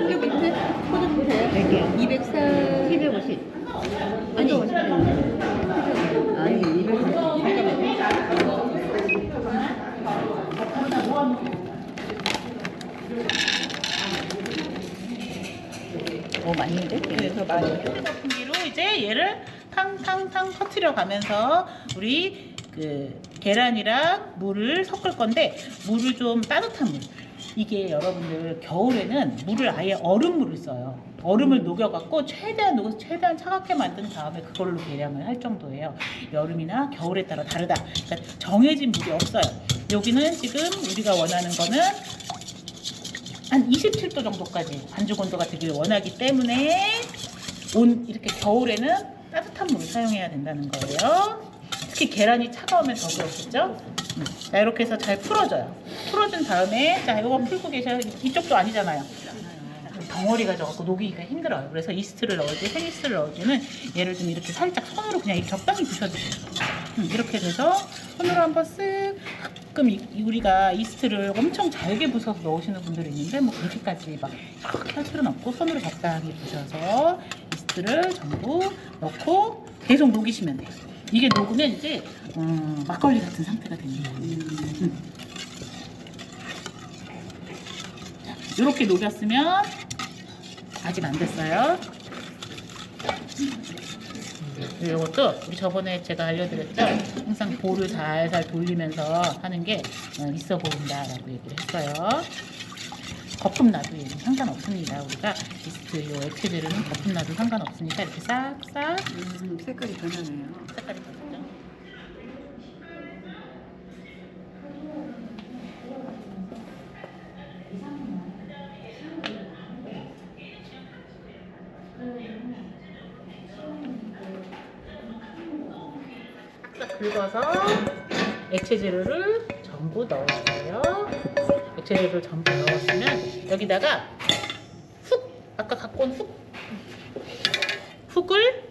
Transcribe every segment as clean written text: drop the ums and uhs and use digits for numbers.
이게 밑에 코드 보세요. 몇 개요? 204, 750. 아니, 아니, 250. 많이인데? 그래서 많이 휴대거품기로 이제 얘를 탕탕탕 터트려 가면서 우리 그 계란이랑 물을 섞을 건데, 물을 좀 따뜻한 물. 이게 여러분들 겨울에는 물을 아예 얼음물을 써요. 얼음을 녹여갖고 최대한 녹여서 최대한 차갑게 만든 다음에 그걸로 계량을 할 정도예요. 여름이나 겨울에 따라 다르다. 그러니까 정해진 물이 없어요. 여기는 지금 우리가 원하는 거는 한 27도 정도까지 반죽 온도가 되길 원하기 때문에 이렇게 겨울에는 따뜻한 물을 사용해야 된다는 거예요. 특히 계란이 차가우면 더 그렇겠죠? 자, 이렇게 해서 잘 풀어줘요. 풀어준 다음에, 자, 이거 풀고 계셔요. 이쪽도 아니잖아요. 덩어리가 져갖고 녹이기가 힘들어요. 그래서 이스트를 넣을 때, 생이스트를 넣을 때는 얘를 좀 이렇게 살짝 손으로 그냥 이렇게 적당히 부셔주세요. 이렇게 돼서 손으로 한번 쓱, 가끔 우리가 이스트를 엄청 잘게 부숴서 넣으시는 분들이 있는데, 뭐 그렇게까지 막 이렇게 할 필요는 없고, 손으로 적당히 부셔서 이스트를 전부 넣고 계속 녹이시면 돼요. 이게 녹으면 이제 막걸리 같은 상태가 됩니다. 자, 이렇게 녹였으면 아직 안 됐어요. 이것도 우리 저번에 제가 알려드렸죠. 항상 볼을 살살 돌리면서 하는 게 있어 보인다라고 얘기를 했어요. 거품 나도 얘는 상관없습니다. 우리가 이스트 요 액체들은 거품 나도 상관없으니까 이렇게 싹싹 색깔이 변하네요. 색깔이 변하죠. 싹싹 긁어서 액체 재료를 전부 넣어주세요. 액체 재료를 전부 넣었으면 여기다가 아까 갖고 온 훅을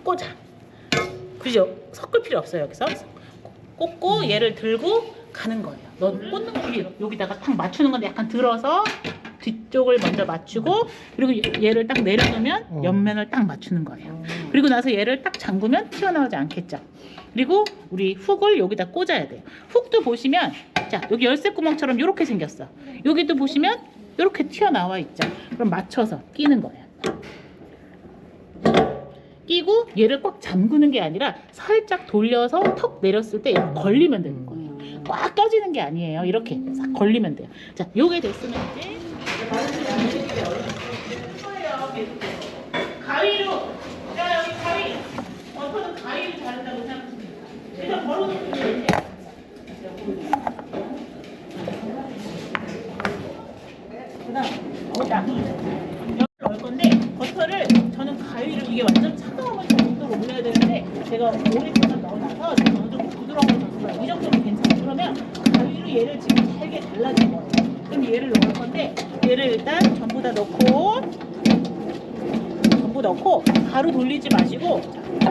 꽂아. 그죠? 섞을 필요 없어요. 여기서 꽂고 얘를 들고 가는 거예요. 넌 꽂는 거 여기다가 딱 맞추는 건데 약간 들어서 뒤쪽을 먼저 맞추고, 그리고 얘를 딱 내려놓으면 옆면을 딱 맞추는 거예요. 그리고 나서 얘를 딱 잠그면 튀어나오지 않겠죠. 그리고 우리 훅을 여기다 꽂아야 돼요. 훅도 보시면, 자, 여기 열쇠 구멍처럼 이렇게 생겼어. 여기도 보시면 이렇게 튀어나와 있죠. 그럼 맞춰서 끼는 거예요. 끼고 얘를 꽉 잠그는 게 아니라 살짝 돌려서 턱 내렸을 때 걸리면 되는 거예요. 꽉 껴지는 게 아니에요. 이렇게 싹 걸리면 돼요. 자, 요게 됐으면 이제 가위로, 자, 여기 가위, 저는 가위를 자른다고 생각합니다. 일단 벌어놓고 이제 여기 넣을 건데, 버터를 저는 가위로, 이게 완전 차가우면 정도로 올려야 되는데 제가 오랫동안 넣어놔서 지금 어느 정도 부드러운 걸 줬어요. 이 정도면 괜찮아요. 그러면 가위로 얘를 지금 잘게 잘라줄 거예요. 그럼 얘를 넣을 건데, 얘를 일단 전부 다 넣고 가루 돌리지 마시고, 자,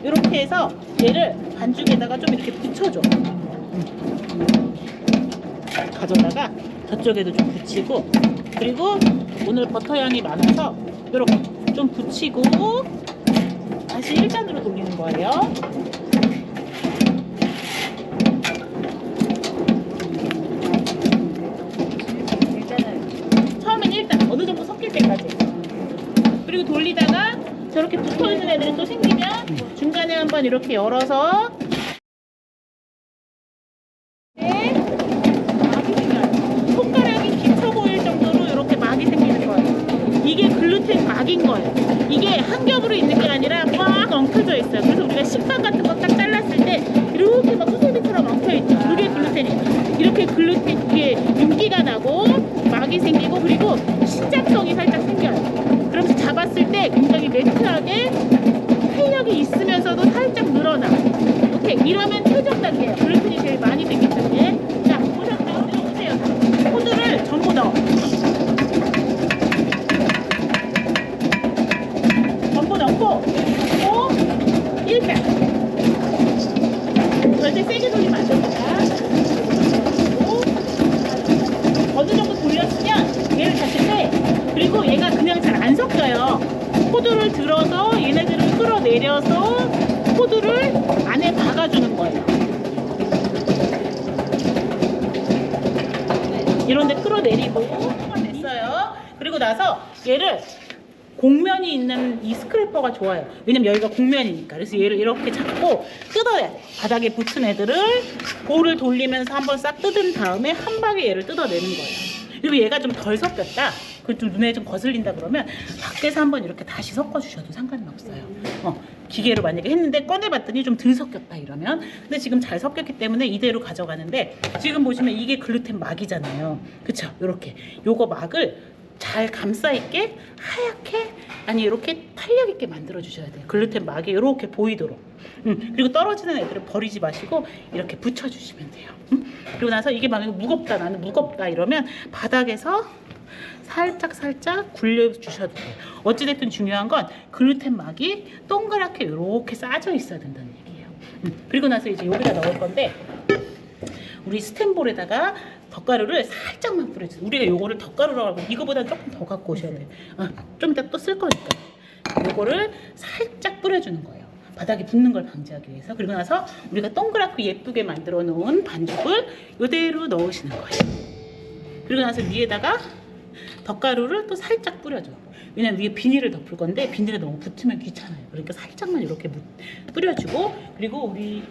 이렇게 해서 얘를 반죽에다가 좀 이렇게 붙여줘. 가져다가 저쪽에도 좀 붙이고, 그리고 오늘 버터 양이 많아서 이렇게 좀 붙이고 다시 1단으로 돌리는 거예요. 처음엔 1단 어느 정도 섞일 때까지. 그리고 돌리다가 저렇게 붙어있는 애들이 또 생기면 중간에 한번 이렇게 열어서 손가락이 깊어 보일 정도로 이렇게 막이 생기는 거예요. 이게 글루텐 막인 거예요. 이게 한 겹으로 있는 게 아니라 꽉 엉켜져 있어요. 그래서 우리가 식빵 같은 거 딱 잘랐을 때 이렇게 막 수세미처럼 엉켜있죠. 그게 글루텐이에요. 이렇게 글루텐, 이게 윤기가 나고 막이 생기고, 그리고 신장성이 살짝 생겨요. 그러면서 잡았을 때 굉장히 매트하게 탄력이 있으면서도 살짝 늘어나. 오케이, 이러면 최종 단계예요. 글루텐이 제일 많이 생기 때문에. 자, 보셨죠? 보세요. 호두를 전부 넣어. 전부 넣고, 그리고 1단. 끌어내려서 코드를 안에 박아주는 거예요. 이런데 끌어내리고 냈어요. 그리고 나서 얘를 곡면이 있는 이 스크래퍼가 좋아요. 왜냐면 여기가 곡면이니까. 그래서 얘를 이렇게 잡고 뜯어야 돼. 바닥에 붙은 애들을 볼을 돌리면서 한번 싹 뜯은 다음에 한 방에 얘를 뜯어내는 거예요. 그리고 얘가 좀 덜 섞였다. 그 좀 눈에 좀 거슬린다 그러면 밖에서 한번 이렇게 다시 섞어주셔도 상관은 없어요. 기계로 만약에 했는데 꺼내봤더니 좀 덜 섞였다 이러면. 근데 지금 잘 섞였기 때문에 이대로 가져가는데, 지금 보시면 이게 글루텐 막이잖아요. 그쵸? 요렇게 요거 막을 잘 감싸 있게 하얗게, 아니 이렇게 탄력 있게 만들어 주셔야 돼요. 글루텐 막이 이렇게 보이도록. 그리고 떨어지는 애들을 버리지 마시고 이렇게 붙여 주시면 돼요. 그리고 나서 이게 만약에 무겁다, 나는 무겁다 이러면 바닥에서 살짝 굴려 주셔도 돼요. 어찌됐든 중요한 건 글루텐 막이 동그랗게 이렇게 싸져 있어야 된다는 얘기예요. 그리고 나서 이제 여기다 넣을 건데, 우리 스텐볼에다가 덧가루를 살짝만 뿌려주세요. 우리가 요거를 덧가루라고 하고 이거보다 조금 더 갖고 오셔야 돼요. 좀 이따 또 쓸 거니까. 요거를 살짝 뿌려주는 거예요. 바닥에 붙는 걸 방지하기 위해서. 그리고 나서 우리가 동그랗고 예쁘게 만들어 놓은 반죽을 이대로 넣으시는 거예요. 그리고 나서 위에다가 덧가루를 또 살짝 뿌려줘. 왜냐면 위에 비닐을 덮을 건데 비닐에 너무 붙으면 귀찮아요. 그러니까 살짝만 이렇게 뿌려주고, 그리고 우리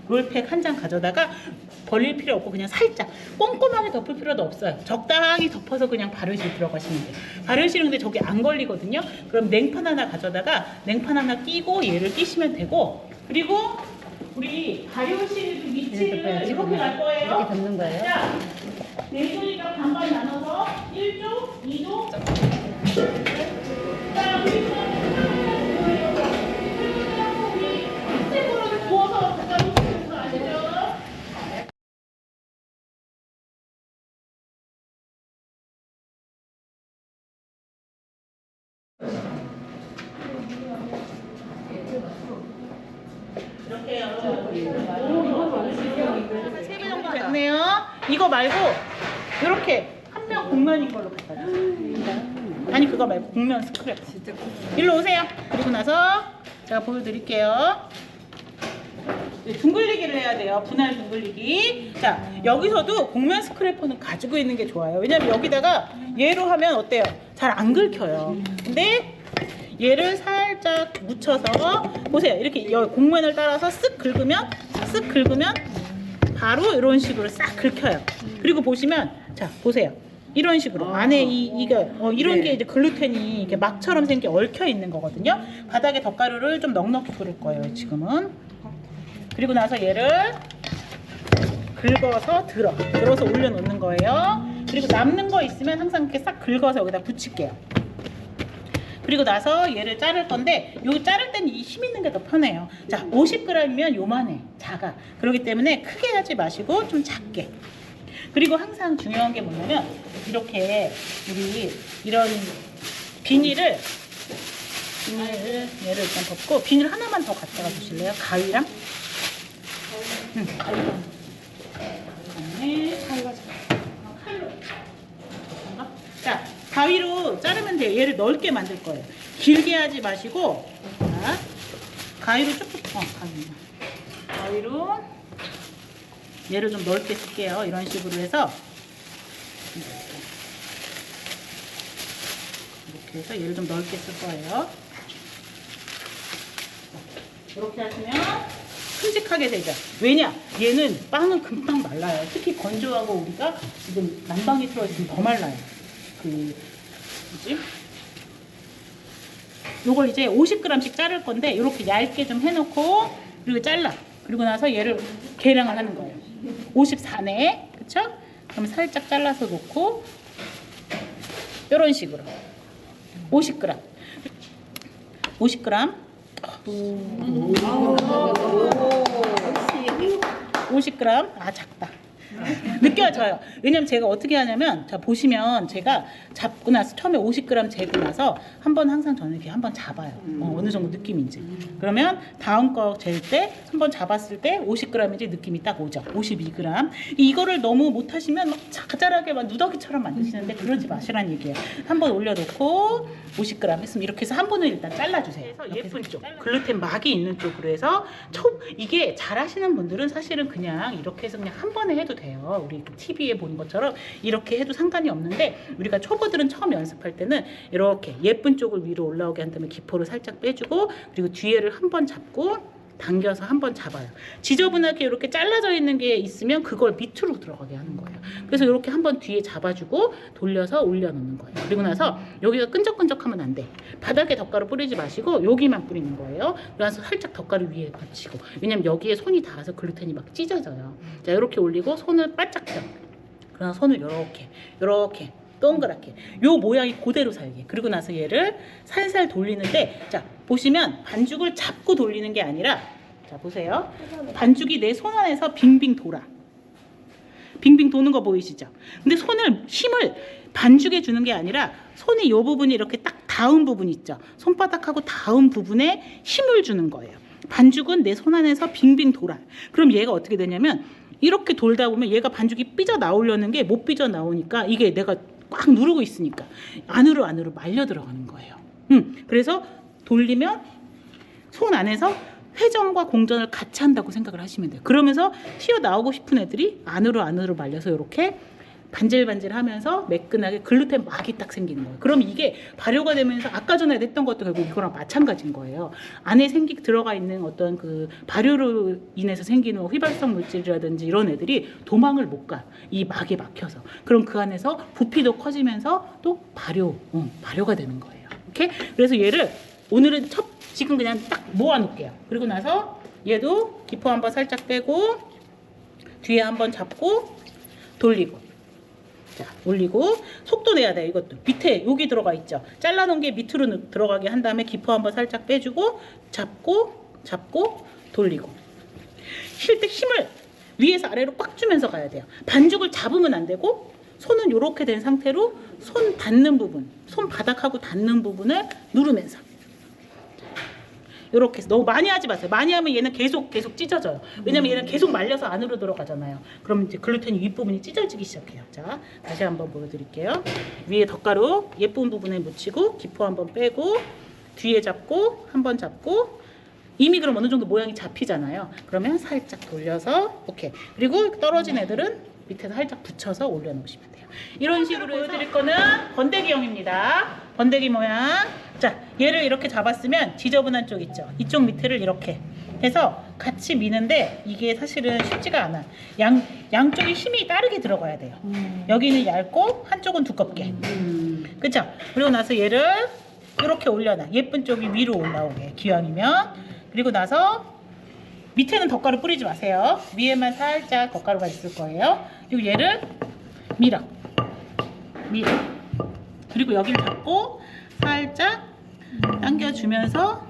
롤팩 한 장 가져다가 벌릴 필요 없고 그냥 살짝 꼼꼼하게 덮을 필요도 없어요. 적당히 덮어서 그냥 바르실 들어가시면 돼요. 바르시는데 저게 안 걸리거든요. 그럼 냉판 하나 가져다가 냉판 하나 끼고 얘를 끼시면 되고, 그리고 우리 발효실 위치를 이렇게 갈 거예요. 이렇게 덮는 거예요. 자, 냉소리가 반반 나눠서 1조, 2조. 자, 우리 스텝으로 부어서 갖다 놓으시는 거 아시죠? 이렇게요. 3개 정도 됐네요. 이거 말고 이렇게 한 명 곡면인 걸로 갖다 주세요. 아니 그거 말고 곡면 스크랩. 일로 오세요. 그리고 나서 제가 보여드릴게요. 둥글리기를 해야 돼요. 분할 둥글리기. 자, 여기서도 곡면 스크래퍼는 가지고 있는 게 좋아요. 왜냐면 여기다가 얘로 하면 어때요? 잘 안 긁혀요. 근데 얘를 살짝 묻혀서 보세요. 이렇게 곡면을 따라서 쓱 긁으면 바로 이런 식으로 싹 긁혀요. 그리고 보시면, 자 보세요. 이런 식으로 안에 이런 게 이제 글루텐이 이렇게 막처럼 생겨 얽혀 있는 거거든요. 바닥에 덧가루를 좀 넉넉히 뿌릴 거예요 지금은. 그리고 나서 얘를 긁어서 들어서 올려놓는 거예요. 그리고 남는 거 있으면 항상 이렇게 싹 긁어서 여기다 붙일게요. 그리고 나서 얘를 자를 건데, 요 자를 때는 이 힘 있는 게 더 편해요. 자, 50g이면 요만해, 작아. 그렇기 때문에 크게 하지 마시고 좀 작게. 그리고 항상 중요한 게 뭐냐면, 이렇게 우리 이런 비닐을 얘를 일단 덮고, 비닐 하나만 더 갖다가 주실래요? 가위랑? 가위랑. 칼로. 자, 가위로 자르면 돼요. 얘를 넓게 만들 거예요. 길게 하지 마시고, 자, 가위로 쭉쭉, 가위로 얘를 좀 넓게 쓸게요. 이런 식으로 해서 이렇게 해서 얘를 좀 넓게 쓸 거예요. 이렇게 하시면 큼직하게 되죠. 왜냐? 얘는 빵은 금방 말라요. 특히 건조하고 우리가 지금 난방이 틀어지면 더 말라요. 요걸 이제 50g씩 자를 건데 이렇게 얇게 좀 해놓고, 그리고 잘라. 그리고 나서 얘를 계량을 하는 거예요. 54네, 그쵸? 그럼 살짝 잘라서 놓고 이런 식으로 50g. 50g. 50g. 작다. 느껴져요. 왜냐면 제가 어떻게 하냐면, 자 보시면 제가 잡고 나서 처음에 50g 재고 나서 한번 항상 저는 이렇게 한번 잡아요. 어느 정도 느낌인지. 그러면 다음 거 잴 때 한번 잡았을 때 50g인지 느낌이 딱 오죠. 52g. 이거를 너무 못하시면 막 자잘하게 막 누더기처럼 만드시는데 그러지 마시라는 얘기예요. 한번 올려놓고 50g 했으면 이렇게 해서 한 번은 일단 잘라주세요. 그래서 예쁜 쪽, 글루텐 막이 있는 쪽으로 해서 이게 잘하시는 분들은 사실은 그냥 이렇게 해서 그냥 한 번에 해도 돼요. 우리 TV에 보는 것처럼 이렇게 해도 상관이 없는데, 우리가 초보들은 처음 연습할 때는 이렇게 예쁜 쪽을 위로 올라오게 한 다음에 기포를 살짝 빼주고, 그리고 뒤에를 한 번 잡고 당겨서 한 번 잡아요. 지저분하게 이렇게 잘라져 있는 게 있으면 그걸 밑으로 들어가게 하는 거예요. 그래서 이렇게 한 번 뒤에 잡아주고 돌려서 올려놓는 거예요. 그리고 나서 여기가 끈적끈적하면 안 돼. 바닥에 덧가루 뿌리지 마시고 여기만 뿌리는 거예요. 그래서 살짝 덧가루 위에 받치고, 왜냐면 여기에 손이 닿아서 글루텐이 막 찢어져요. 자, 이렇게 올리고 손을 바짝 펴. 그러나 손을 이렇게 동그랗게 요 모양이 그대로 살게. 그리고 나서 얘를 살살 돌리는데, 자 보시면 반죽을 잡고 돌리는 게 아니라, 자 보세요, 반죽이 내 손 안에서 빙빙 돌아. 빙빙 도는 거 보이시죠? 근데 힘을 반죽에 주는 게 아니라 손이 요 부분이 이렇게 딱 닿은 부분 있죠? 손바닥하고 닿은 부분에 힘을 주는 거예요. 반죽은 내 손 안에서 빙빙 돌아. 그럼 얘가 어떻게 되냐면, 이렇게 돌다 보면 얘가 반죽이 삐져 나오려는 게 못 삐져 나오니까, 이게 내가 꽉 누르고 있으니까 안으로 말려 들어가는 거예요. 그래서 돌리면 손 안에서 회전과 공전을 같이 한다고 생각을 하시면 돼요. 그러면서 튀어나오고 싶은 애들이 안으로 말려서 이렇게 반질반질하면서 매끈하게 글루텐 막이 딱 생기는 거예요. 그럼 이게 발효가 되면서 아까 전에 했던 것도 결국 이거랑 마찬가지인 거예요. 안에 들어가 있는 어떤 그 발효로 인해서 생기는 휘발성 물질이라든지 이런 애들이 도망을 못 가. 이 막에 막혀서. 그럼 그 안에서 부피도 커지면서 또 발효가 되는 거예요. 이렇게. 그래서 얘를 오늘은 지금 그냥 딱 모아 놓을게요. 그리고 나서 얘도 기포 한번 살짝 빼고 뒤에 한번 잡고 돌리고, 자, 올리고 속도 내야 돼요. 이것도 밑에 여기 들어가 있죠. 잘라놓은 게 밑으로 들어가게 한 다음에 기포 한번 살짝 빼주고 잡고 돌리고, 쉴 때 힘을 위에서 아래로 꽉 주면서 가야 돼요. 반죽을 잡으면 안 되고, 손은 이렇게 된 상태로 손 닿는 부분, 손바닥하고 닿는 부분을 누르면서 이렇게 해서. 너무 많이 하지 마세요. 많이 하면 얘는 계속 찢어져요. 왜냐면 얘는 계속 말려서 안으로 들어가잖아요. 그럼 이제 글루텐 윗부분이 찢어지기 시작해요. 자, 다시 한번 보여드릴게요. 위에 덧가루 예쁜 부분에 묻히고 기포 한번 빼고 뒤에 잡고 한번 잡고, 이미 그럼 어느 정도 모양이 잡히잖아요. 그러면 살짝 돌려서 오케이. 그리고 떨어진 애들은 밑에서 살짝 붙여서 올려놓으시면 돼요. 이런 식으로 보여드릴 거는 번데기형입니다. 번데기 모양. 자, 얘를 이렇게 잡았으면 지저분한 쪽 있죠? 이쪽 밑에를 이렇게 해서 같이 미는데 이게 사실은 쉽지가 않아. 양쪽이 힘이 다르게 들어가야 돼요. 여기는 얇고 한쪽은 두껍게. 그쵸? 그리고 나서 얘를 이렇게 올려놔. 예쁜 쪽이 위로 올라오게, 기왕이면. 그리고 나서 밑에는 덧가루 뿌리지 마세요. 위에만 살짝 덧가루가 있을 거예요. 그리고 얘를 밀어. 그리고 여기를 잡고 살짝 당겨주면서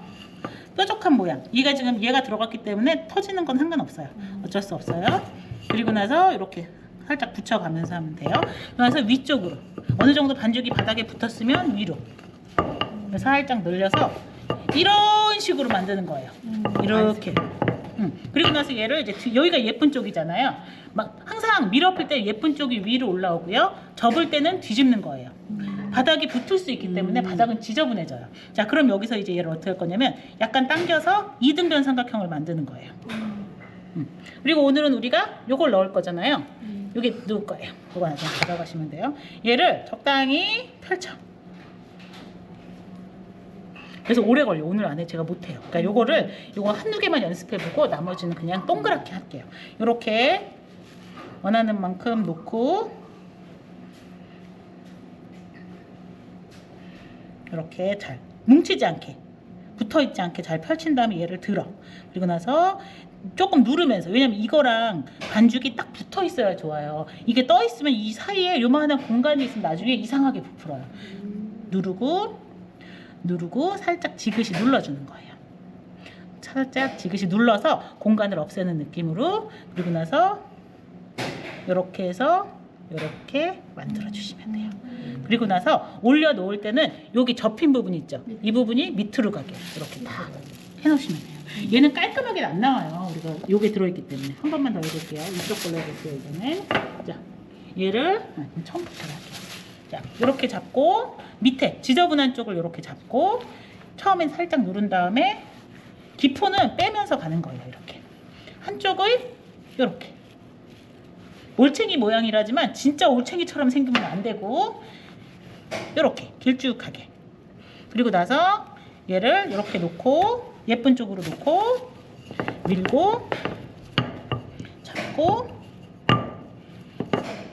뾰족한 모양. 얘가 들어갔기 때문에 터지는 건 상관없어요. 어쩔 수 없어요. 그리고 나서 이렇게 살짝 붙여가면서 하면 돼요. 그래서 위쪽으로 어느 정도 반죽이 바닥에 붙었으면 위로 살짝 늘려서 이런 식으로 만드는 거예요. 이렇게. 그리고 나서 얘를 이제 여기가 예쁜 쪽이잖아요. 막 항상 밀어풀 때 예쁜 쪽이 위로 올라오고요. 접을 때는 뒤집는 거예요. 바닥이 붙을 수 있기 때문에 바닥은 지저분해져요. 자, 그럼 여기서 이제 얘를 어떻게 할 거냐면 약간 당겨서 이등변 삼각형을 만드는 거예요. 그리고 오늘은 우리가 요걸 넣을 거잖아요. 여기 넣을 거예요. 이거 하나 좀 가져가시면 돼요. 얘를 적당히 펼쳐. 그래서 오래 걸려. 오늘 안에 제가 못해요. 그러니까 요거 한두 개만 연습해보고 나머지는 그냥 동그랗게 할게요. 요렇게 원하는 만큼 놓고 이렇게 잘 뭉치지 않게, 붙어있지 않게 잘 펼친 다음에 얘를 들어. 그리고 나서 조금 누르면서, 왜냐면 이거랑 반죽이 딱 붙어 있어야 좋아요. 이게 떠 있으면 이 사이에 요만한 공간이 있으면 나중에 이상하게 부풀어요. 누르고 살짝 지그시 눌러주는 거예요. 살짝 지그시 눌러서 공간을 없애는 느낌으로. 그리고 나서 이렇게 해서 이렇게 만들어 주시면 돼요. 그리고 나서 올려 놓을 때는 여기 접힌 부분 있죠? 이 부분이 밑으로 가게 이렇게 다 해놓으시면 돼요. 얘는 깔끔하게 안 나와요. 우리가 요게 들어있기 때문에 한 번만 더 해볼게요. 이쪽 걸로 해볼게요. 이거는 자, 얘를 처음부터 할게요. 자, 이렇게 잡고 밑에 지저분한 쪽을 이렇게 잡고 처음엔 살짝 누른 다음에 기포는 빼면서 가는 거예요. 이렇게 한쪽을 이렇게 올챙이 모양이라지만 진짜 올챙이처럼 생기면 안 되고 이렇게 길쭉하게. 그리고 나서 얘를 이렇게 놓고 예쁜 쪽으로 놓고 밀고 잡고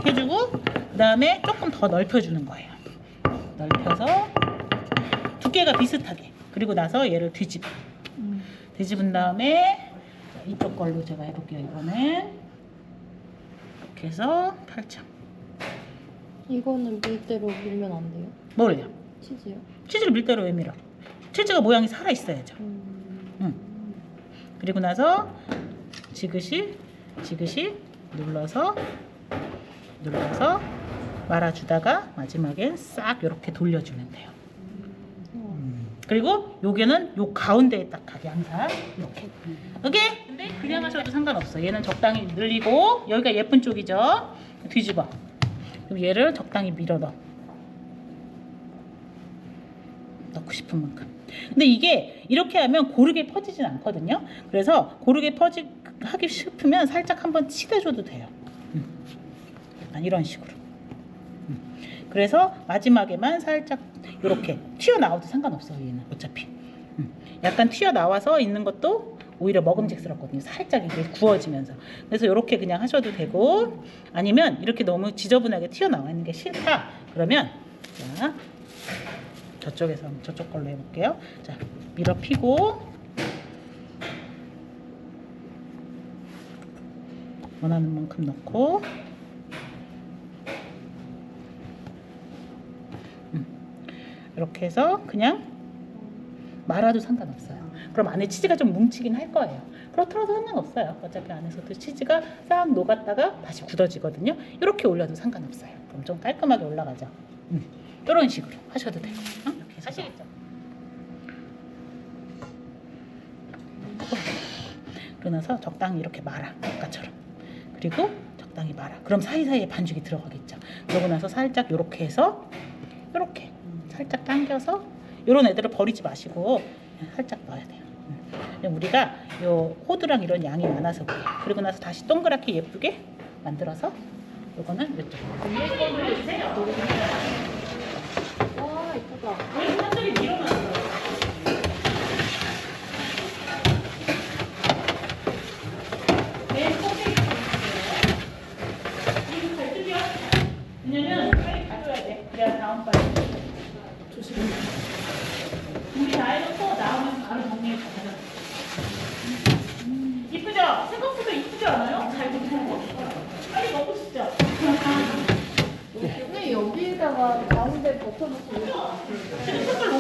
해주고 그 다음에 조금 더 넓혀주는 거예요. 넓혀서 두께가 비슷하게. 그리고 나서 얘를 뒤집은 다음에 이쪽 걸로 제가 해볼게요. 이거는 이렇게 해서 펼쳐. 이거는 밀대로 밀면 안 돼요? 뭐를요? 치즈요? 치즈를 밀대로 왜 밀어? 치즈가 모양이 살아 있어야죠. 그리고 나서 지그시 눌러서 말아주다가 마지막에 싹 이렇게 돌려주면 돼요. 그리고 여기는 요 가운데에 딱 가게 항상 이렇게. 오케이? 근데 그냥 하셔도 상관없어. 얘는 적당히 늘리고 여기가 예쁜 쪽이죠. 뒤집어. 그럼 얘를 적당히 밀어 넣고 싶은 만큼. 근데 이게 이렇게 하면 고르게 퍼지진 않거든요. 그래서 고르게 하기 싶으면 살짝 한번 치대줘도 돼요. 약간 이런 식으로. 그래서 마지막에만 살짝 이렇게 튀어나와도 상관없어요. 얘는 어차피 약간 튀어나와서 있는 것도 오히려 먹음직스럽거든요. 살짝 이게 구워지면서. 그래서 이렇게 그냥 하셔도 되고 아니면 이렇게 너무 지저분하게 튀어나와 있는 게 싫다 그러면 자 저쪽에서 저쪽 걸로 해볼게요. 자 밀어 피고 원하는 만큼 넣고 이렇게 해서 그냥 말아도 상관없어요. 그럼 안에 치즈가 좀 뭉치긴 할 거예요. 그렇더라도 상관없어요. 어차피 안에서도 치즈가 싹 녹았다가 다시 굳어지거든요. 이렇게 올려도 상관없어요. 그럼 좀 깔끔하게 올라가죠. 이런 식으로 하셔도 돼요. 이렇게 해서 아시겠죠? 그러고 나서 적당히 이렇게 말아. 아까처럼. 그리고 적당히 말아. 그럼 사이사이에 반죽이 들어가겠죠. 그러고 나서 살짝 이렇게 해서 이렇게 살짝 당겨서 이런 애들을 버리지 마시고 살짝 넣어야 돼요. 우리가 요 호두랑 이런 양이 많아서 그래요. 그리고 나서 다시 동그랗게 예쁘게 만들어서 요거는 이쪽 위에 거 올려주세요. 와 이쁘다. 왜 한쪽이 밀어놨어요? 네, 껍데기 이거 잘 뜯겨. 왜냐면 빨리 가져야 돼. 그래야 다음번에 조심해. 우리 다 해놓고 나오면 바로 정리해 가자. 이쁘죠? 생각보다 이쁘지 않아요? 잘 먹고 빨리 먹고 싶죠? 근데 여기에다가 가운데 버터 넣고 색깔